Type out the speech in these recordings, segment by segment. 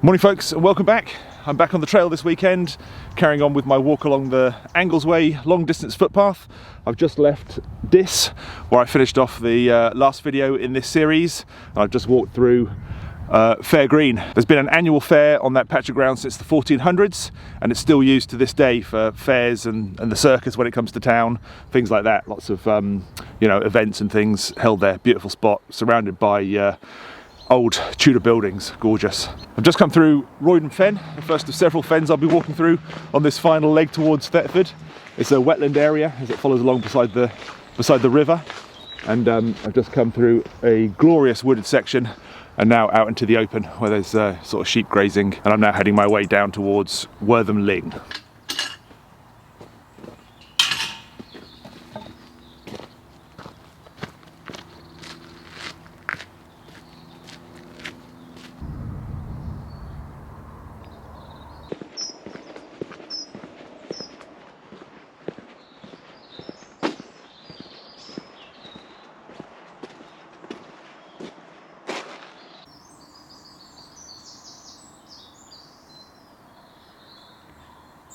Morning folks, and welcome back. I'm back on the trail this weekend, carrying on with my walk along the Anglesway long distance footpath. I've just left Diss, where I finished off the last video in this series. I've just walked through Fair Green. There's been an annual fair on that patch of ground since the 1400s, and it's still used to this day for fairs and the circus when it comes to town, things like that. Lots of events and things held there. Beautiful spot, surrounded by old Tudor buildings, gorgeous. I've just come through Redgrave and Fen, the first of several fens I'll be walking through on this final leg towards Thetford. It's a wetland area as it follows along beside the river, and I've just come through a glorious wooded section and now out into the open where there's sort of sheep grazing, and I'm now heading my way down towards Wortham Ling.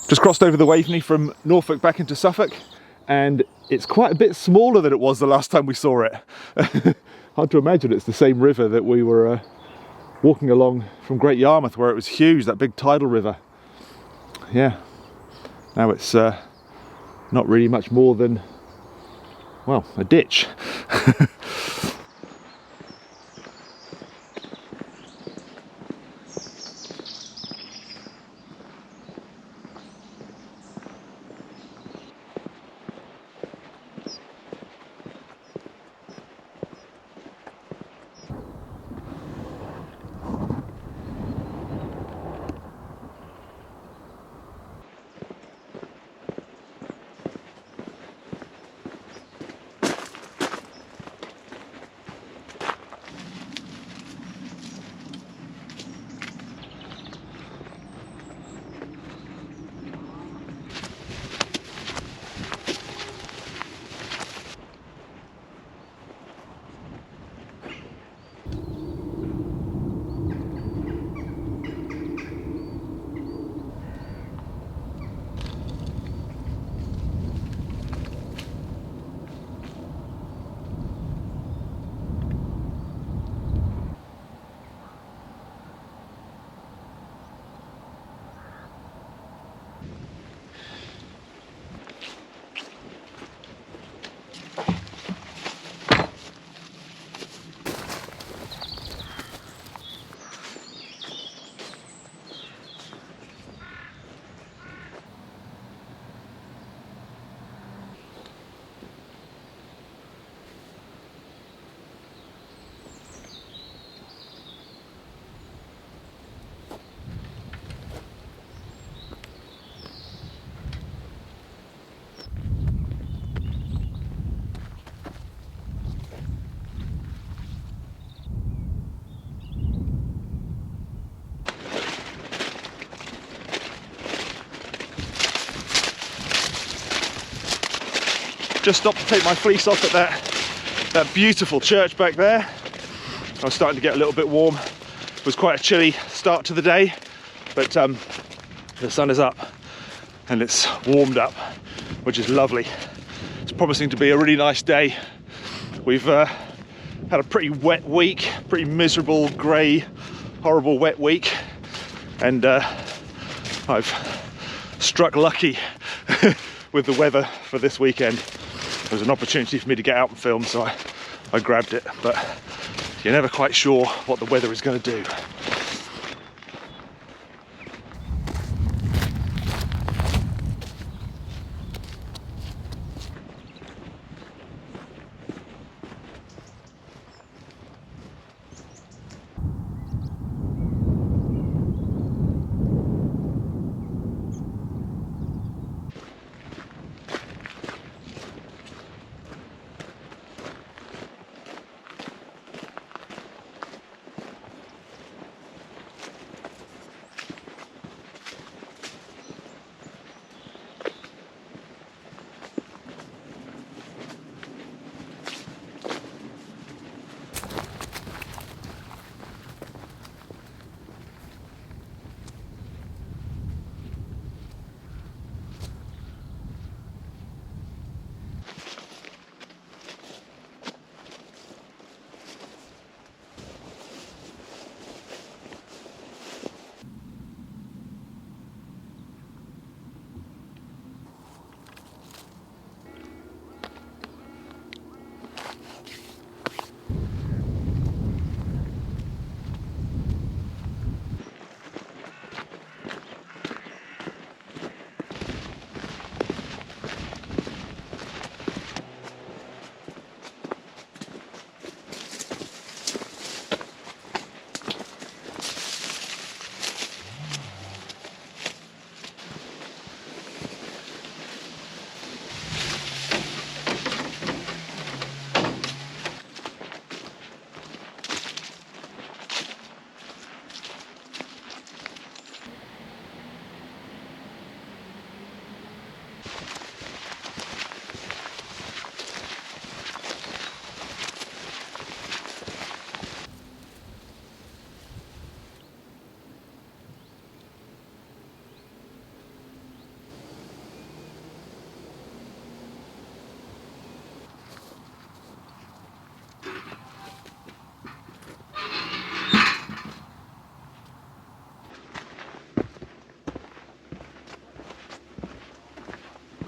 Just crossed over the Waveney from Norfolk back into Suffolk, and it's quite a bit smaller than it was the last time we saw it. Hard to imagine it's the same river that we were walking along from Great Yarmouth, where it was huge, that big tidal river. Yeah, now it's not really much more than, well, a ditch. Just stopped to take my fleece off at that beautiful church back there. I was starting to get a little bit warm. It was quite a chilly start to the day, but the sun is up and it's warmed up, which is lovely. It's promising to be a really nice day. We've had a pretty wet week, pretty miserable, grey, horrible wet week, and I've struck lucky with the weather for this weekend. There was an opportunity for me to get out and film, so I grabbed it, but you're never quite sure what the weather is going to do.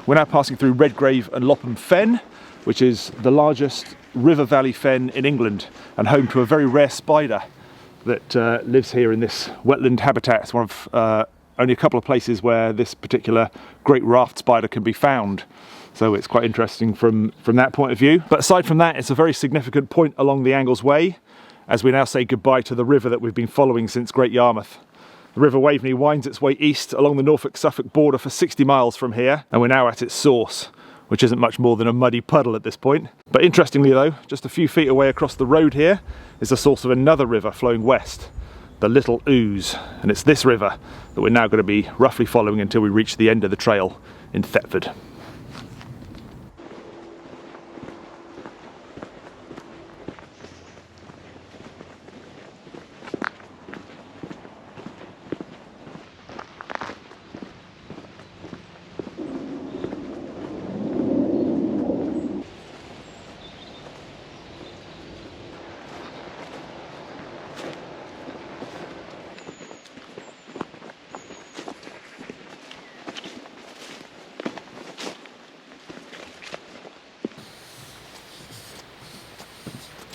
We're now passing through Redgrave and Lopham Fen, which is the largest river valley fen in England and home to a very rare spider that lives here in this wetland habitat. It's one of only a couple of places where this particular great raft spider can be found. So it's quite interesting from that point of view. But aside from that, it's a very significant point along the Angles Way as we now say goodbye to the river that we've been following since Great Yarmouth. The River Waveney winds its way east along the Norfolk-Suffolk border for 60 miles from here, and we're now at its source, which isn't much more than a muddy puddle at this point. But interestingly though, just a few feet away across the road here is the source of another river flowing west, the Little Ouse, and it's this river that we're now going to be roughly following until we reach the end of the trail in Thetford.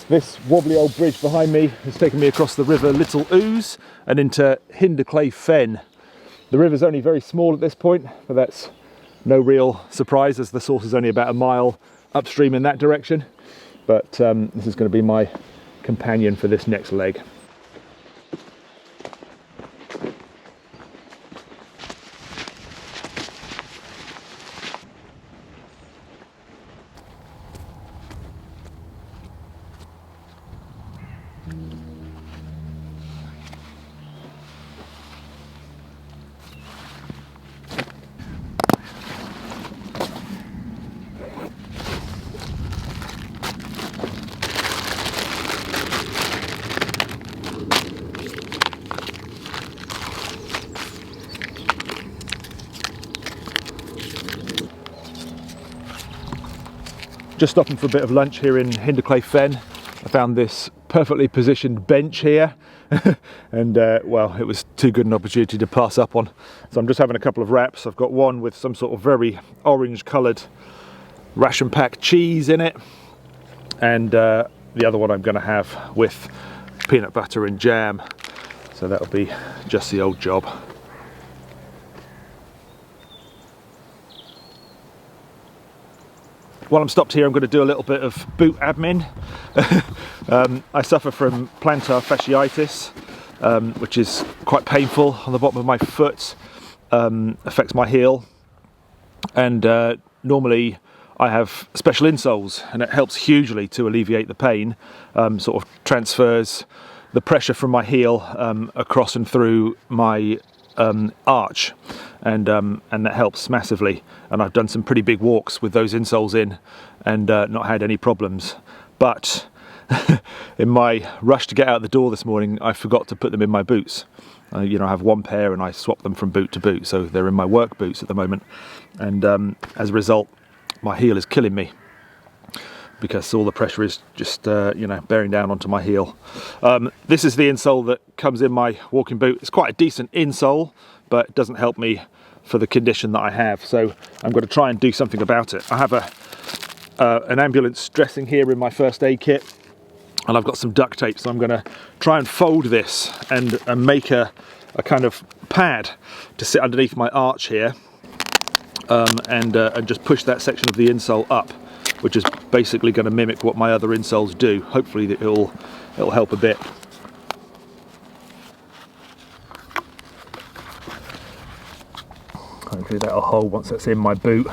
This wobbly old bridge behind me has taken me across the river Little Ouse and into Fen. The river's only very small at this point, but that's no real surprise as the source is only about a mile upstream in that direction. But this is going to be my companion for this next leg. Just stopping for a bit of lunch here in Fen. I found this perfectly positioned bench here and well, it was too good an opportunity to pass up on. So I'm just having a couple of wraps. I've got one with some sort of very orange coloured ration pack cheese in it, and the other one I'm going to have with peanut butter and jam. So that'll be just the old job. While I'm stopped here, I'm going to do a little bit of boot admin. I suffer from plantar fasciitis, which is quite painful on the bottom of my foot, affects my heel, and normally I have special insoles, and it helps hugely to alleviate the pain. Sort of transfers the pressure from my heel across and through my arch, and that helps massively. And I've done some pretty big walks with those insoles in and not had any problems. But in my rush to get out the door this morning, I forgot to put them in my boots. You know, I have one pair and I swap them from boot to boot, so they're in my work boots at the moment. And as a result, my heel is killing me because all the pressure is just you know, bearing down onto my heel. This is the insole that comes in my walking boot. It's quite a decent insole, but it doesn't help me for the condition that I have, so I'm going to try and do something about it. I have an ambulance dressing here in my first aid kit, and I've got some duct tape, so I'm going to try and fold this and make a kind of pad to sit underneath my arch here, and just push that section of the insole up, which is basically going to mimic what my other insoles do. Hopefully it'll help a bit. Hopefully that'll hold once that's in my boot.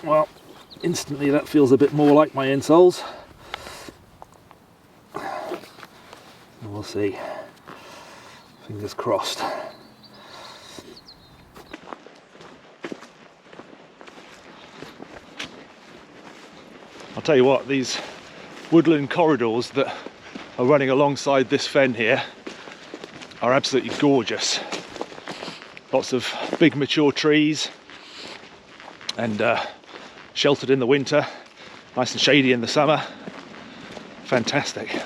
Well, instantly that feels a bit more like my insoles. We'll see. Fingers crossed. I'll tell you what, these woodland corridors that are running alongside this fen here are absolutely gorgeous. Lots of big mature trees and sheltered in the winter, Nice and shady in the summer. Fantastic.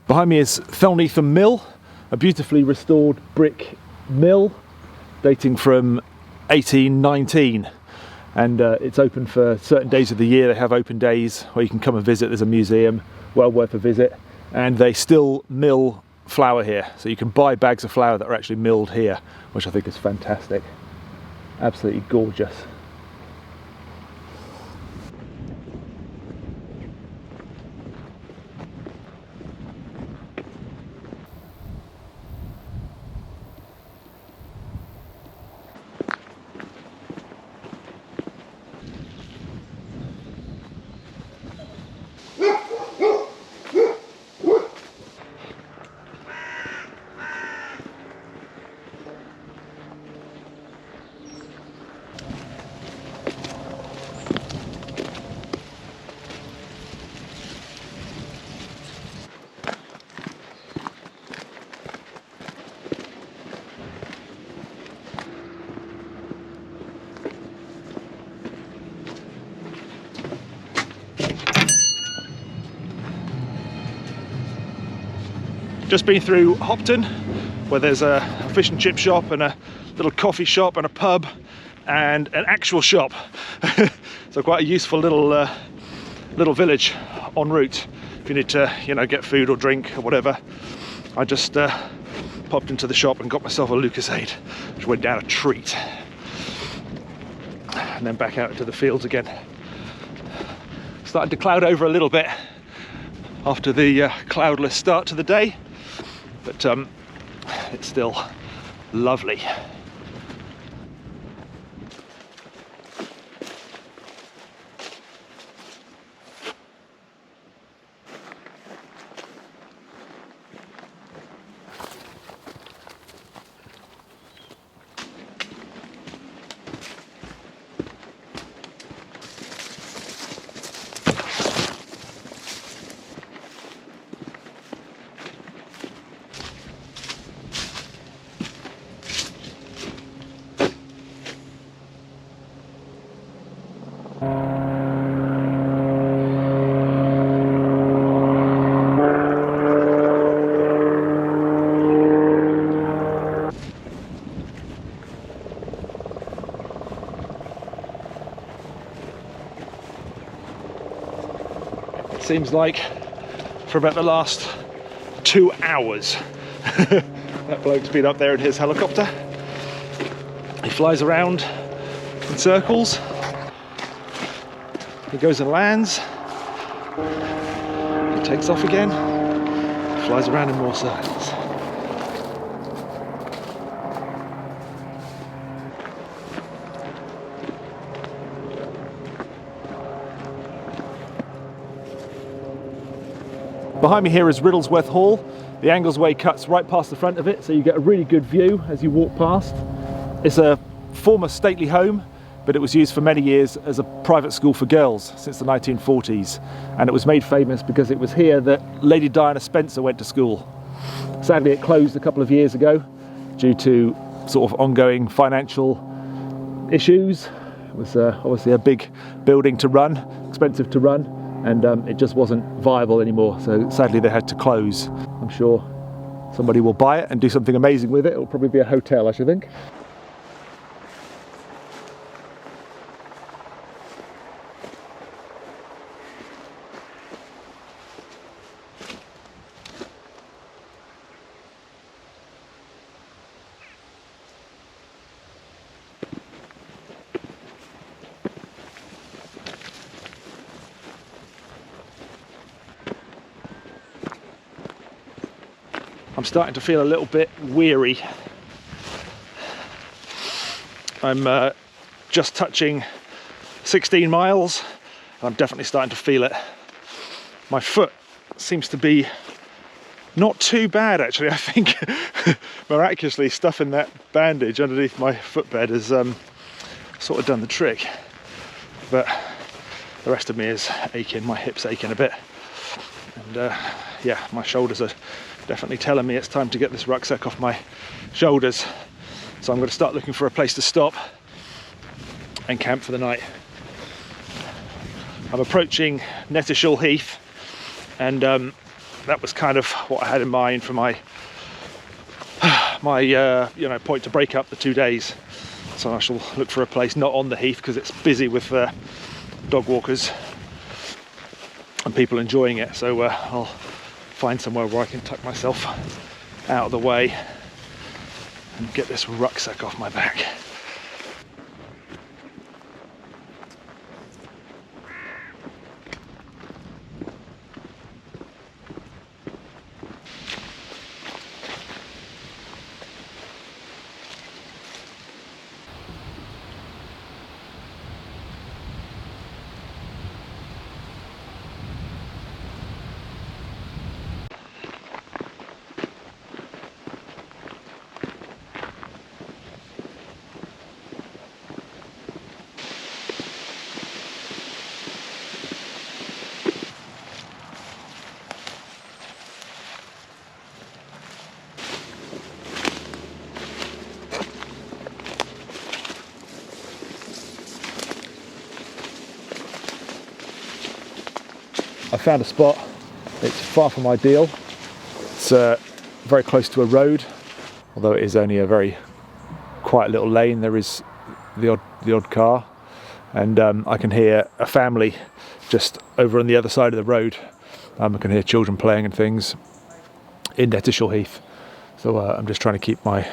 Behind me is Thelnetham Mill, a beautifully restored brick mill dating from 1819, and it's open for certain days of the year. They have open days where you can come and visit. There's a museum, well worth a visit, and they still mill flour here, so you can buy bags of flour that are actually milled here, which I think is fantastic. Absolutely gorgeous. Just been through Hopton, where there's a fish and chip shop and a little coffee shop and a pub and an actual shop. So quite a useful little village en route if you need to, you know, get food or drink or whatever. I just popped into the shop and got myself a Lucasade, which went down a treat, and then back out into the fields again. Started to cloud over a little bit after the cloudless start to the day, but it's still lovely. Seems like for about the last 2 hours that bloke's been up there in his helicopter. He flies around in circles, he goes and lands, he takes off again, flies around in more circles. Behind me here is Riddlesworth Hall. The Anglesway cuts right past the front of it, so you get a really good view as you walk past. It's a former stately home, but it was used for many years as a private school for girls since the 1940s, and it was made famous because it was here that Lady Diana Spencer went to school. Sadly, it closed a couple of years ago due to sort of ongoing financial issues. It was obviously a big building to run, expensive to run, and it just wasn't viable anymore, so sadly they had to close. I'm sure somebody will buy it and do something amazing with it. It'll probably be a hotel, I should think. I'm starting to feel a little bit weary. I'm just touching 16 miles. I'm definitely starting to feel it. My foot seems to be not too bad actually. I think miraculously stuffing that bandage underneath my footbed has sort of done the trick. But the rest of me is aching, my hip's aching a bit. And yeah, my shoulders are definitely telling me it's time to get this rucksack off my shoulders. So I'm going to start looking for a place to stop and camp for the night. I'm approaching Knettishall Heath, and that was kind of what I had in mind for my point to break up the 2 days. So I shall look for a place not on the heath because it's busy with dog walkers and people enjoying it. So I'll find somewhere where I can tuck myself out of the way and get this rucksack off my back. I found a spot. It's far from ideal. It's very close to a road, although it is only a very quiet little lane. There is the odd car, and I can hear a family just over on the other side of the road. I can hear children playing and things in Knettishall Heath. So I'm just trying to keep my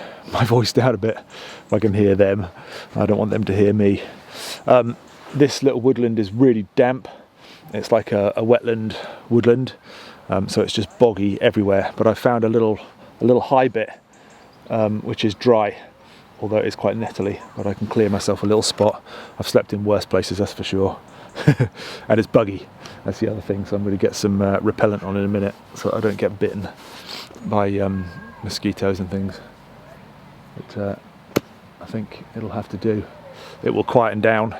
voice down a bit. If I can hear them, I don't want them to hear me. This little woodland is really damp. It's like a wetland woodland, so it's just boggy everywhere. But I found a little high bit which is dry, although it is quite nettly. But I can clear myself a little spot. I've slept in worse places, that's for sure. And it's buggy. That's the other thing. So I'm going to get some repellent on in a minute, so I don't get bitten by mosquitoes and things. But I think it'll have to do. It will quieten down,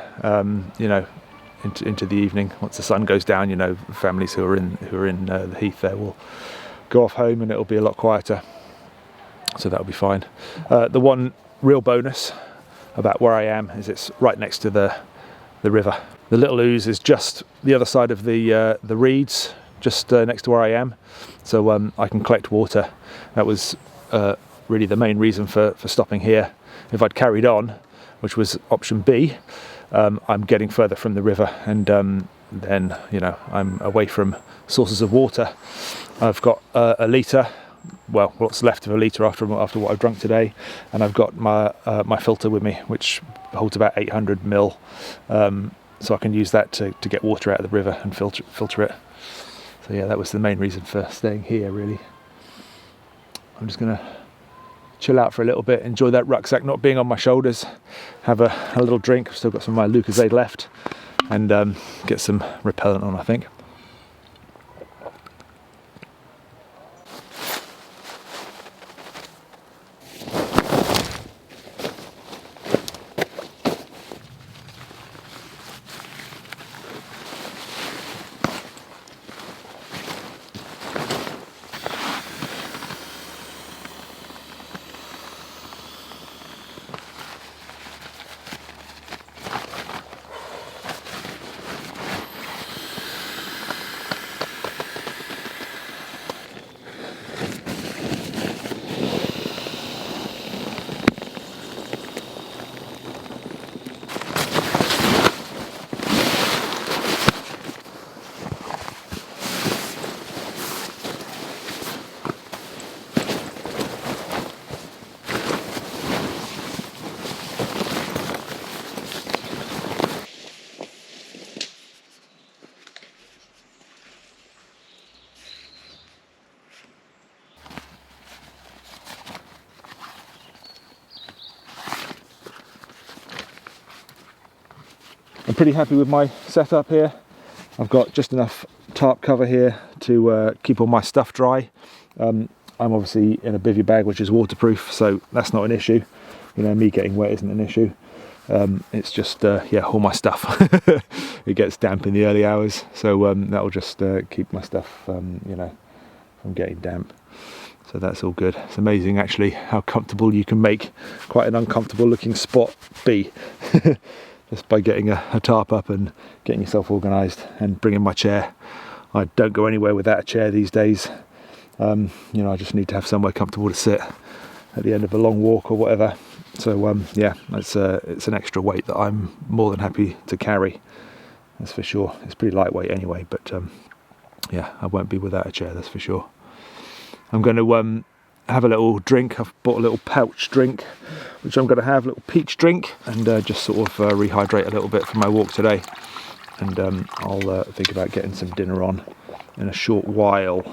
into the evening. Once the sun goes down, families who are in the heath there will go off home, and it'll be a lot quieter. So that'll be fine. The one real bonus about where I am is it's right next to the river. The Little Ouse is just the other side of the reeds, just next to where I am. So I can collect water. That was really the main reason for stopping here. If I'd carried on, which was option B, I'm getting further from the river, and then I'm away from sources of water. I've got a litre, well, what's left of a litre after what I've drunk today, and I've got my filter with me, which holds about 800 ml, so I can use that to get water out of the river and filter it. So yeah, that was the main reason for staying here, really. I'm just going to chill out for a little bit, enjoy that rucksack not being on my shoulders, have a little drink. I've still got some of my Lucozade left, and get some repellent on, I think. pretty happy with my setup here. I've got just enough tarp cover here to keep all my stuff dry. I'm obviously in a bivy bag which is waterproof, so that's not an issue. You know, me getting wet isn't an issue. It's just yeah, all my stuff. It gets damp in the early hours, so that'll just keep my stuff you know, from getting damp. So that's all good. It's amazing actually how comfortable you can make quite an uncomfortable looking spot be just by getting a tarp up and getting yourself organised and bringing my chair. I don't go anywhere without a chair these days. You know, I just need to have somewhere comfortable to sit at the end of a long walk or whatever. So yeah, it's an extra weight that I'm more than happy to carry, that's for sure. It's pretty lightweight anyway, but yeah, I won't be without a chair, that's for sure. I'm going to have a little drink. I've bought a little pouch drink which I'm going to have, a little peach drink, and just sort of rehydrate a little bit for my walk today. And I'll think about getting some dinner on in a short while.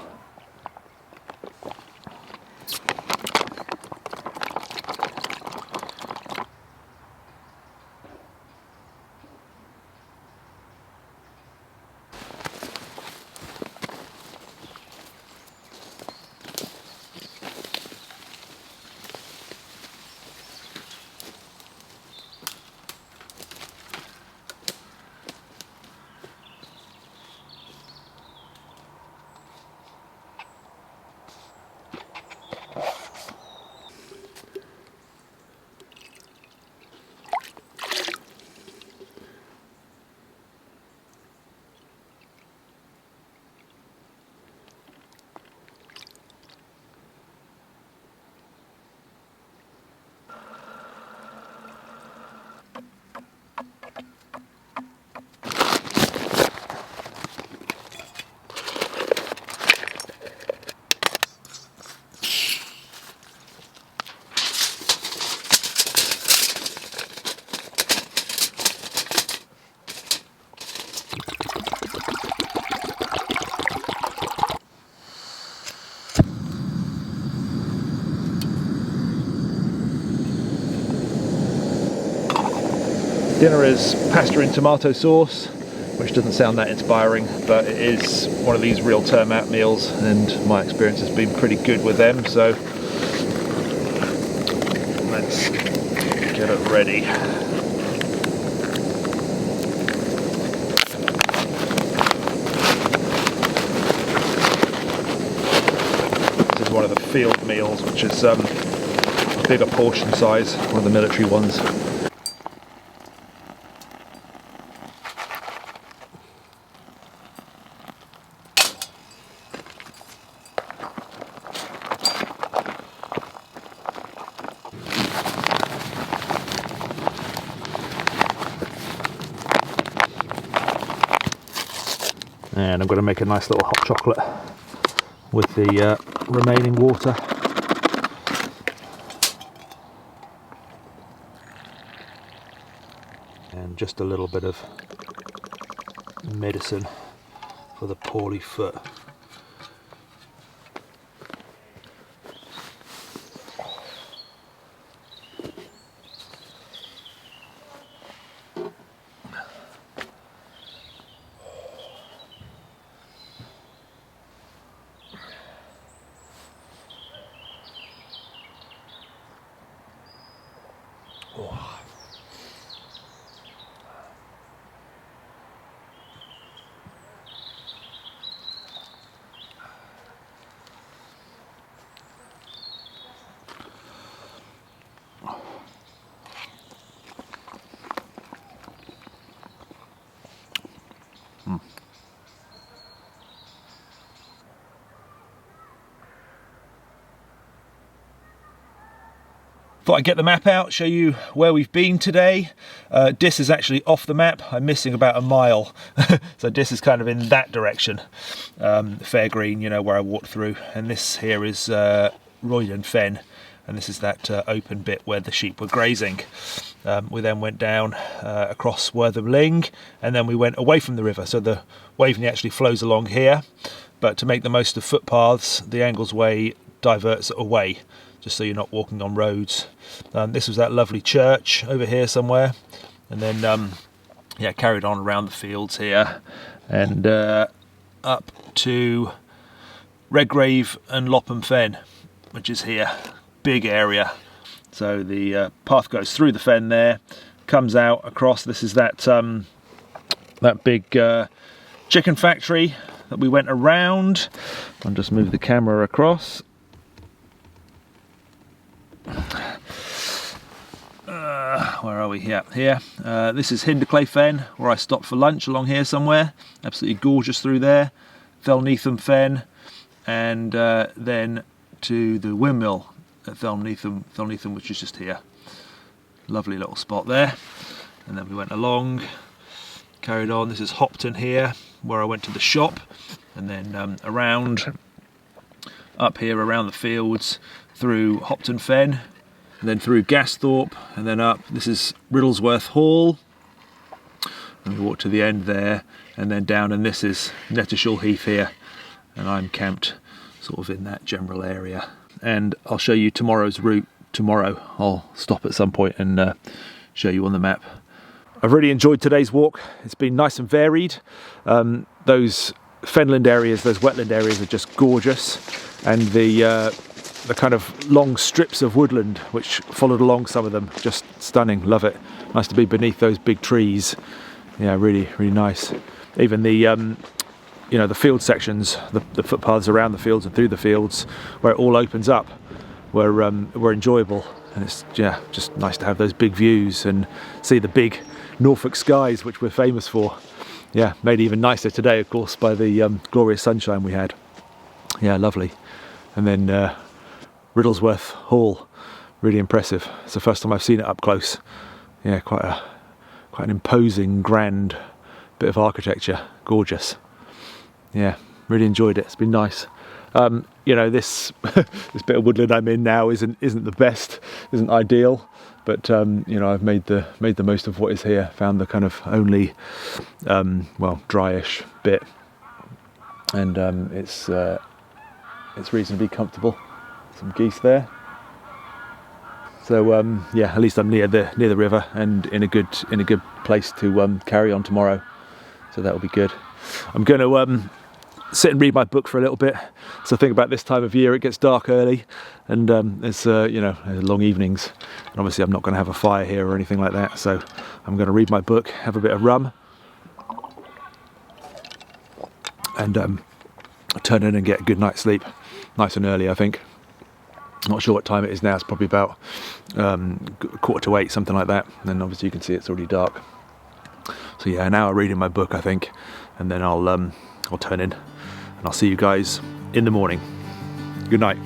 Dinner is pasta and tomato sauce, which doesn't sound that inspiring, but it is one of these real term out meals, and my experience has been pretty good with them, so let's get it ready. This is one of the field meals, which is a bigger portion size, one of the military ones. And I'm going to make a nice little hot chocolate with the remaining water. And just a little bit of medicine for the poorly foot. Thought I'd get the map out, show you where we've been today. Dis is actually off the map. I'm missing about a mile. So Dis is kind of in that direction. Fair Green, you know, where I walked through. And this here is Redgrave and Fen. And this is that open bit where the sheep were grazing. We then went down across Wortham, and then we went away from the river. So the Waveney actually flows along here. But to make the most of footpaths, the Anglesway diverts away, just so you're not walking on roads. This was that lovely church over here somewhere, and then yeah, carried on around the fields here and up to Redgrave and Lopham Fen, which is here. Big area. So the path goes through the fen there, comes out across. This is that that big chicken factory that we went around. I'll just move the camera across. Where are we? Here. This is Hinderclay Fen, where I stopped for lunch along here somewhere. Absolutely gorgeous through there. Thelnetham Fen, and then to the windmill at Thelnetham, which is just here. Lovely little spot there. And then we went along, carried on. This is Hopton here, where I went to the shop, and then around up here around the fields through Hopton Fen, and then through Gasthorpe, and then up. This is Riddlesworth Hall, and we walk to the end there, and then down, and this is Knettishall Heath here, and I'm camped sort of in that general area. And I'll show you tomorrow's route tomorrow. I'll stop at some point and show you on the map. I've really enjoyed today's walk. It's been nice and varied. Those fenland areas, those wetland areas are just gorgeous, and the kind of long strips of woodland which followed along some of them, just stunning. Love it. Nice to be beneath those big trees. Yeah, really nice. Even the you know, the field sections, the footpaths around the fields and through the fields, where it all opens up, were enjoyable. And it's, yeah, just nice to have those big views and see the big Norfolk skies, which we're famous for. Yeah, made even nicer today, of course, by the glorious sunshine we had. Yeah, lovely. And then Riddlesworth Hall, really impressive. It's the first time I've seen it up close. Yeah, quite an imposing, grand bit of architecture. Gorgeous. Yeah, really enjoyed it. It's been nice. You know, this this bit of woodland I'm in now isn't the best, isn't ideal, but you know, I've made the most of what is here. Found the kind of only well, dryish bit, and it's reasonably comfortable. Some geese there. So yeah, at least I'm near the river and in a good place to carry on tomorrow. So that'll be good. I'm going to sit and read my book for a little bit. So think about this time of year, it gets dark early, and it's you know, long evenings, and obviously I'm not going to have a fire here or anything like that. So I'm going to read my book, have a bit of rum, and turn in and get a good night's sleep, nice and early, I think. Not sure what time it is now. It's probably about 7:45, something like that. And obviously you can see it's already dark. So yeah, an hour reading my book, I think, and then I'll turn in, and I'll see you guys in the morning. Good night.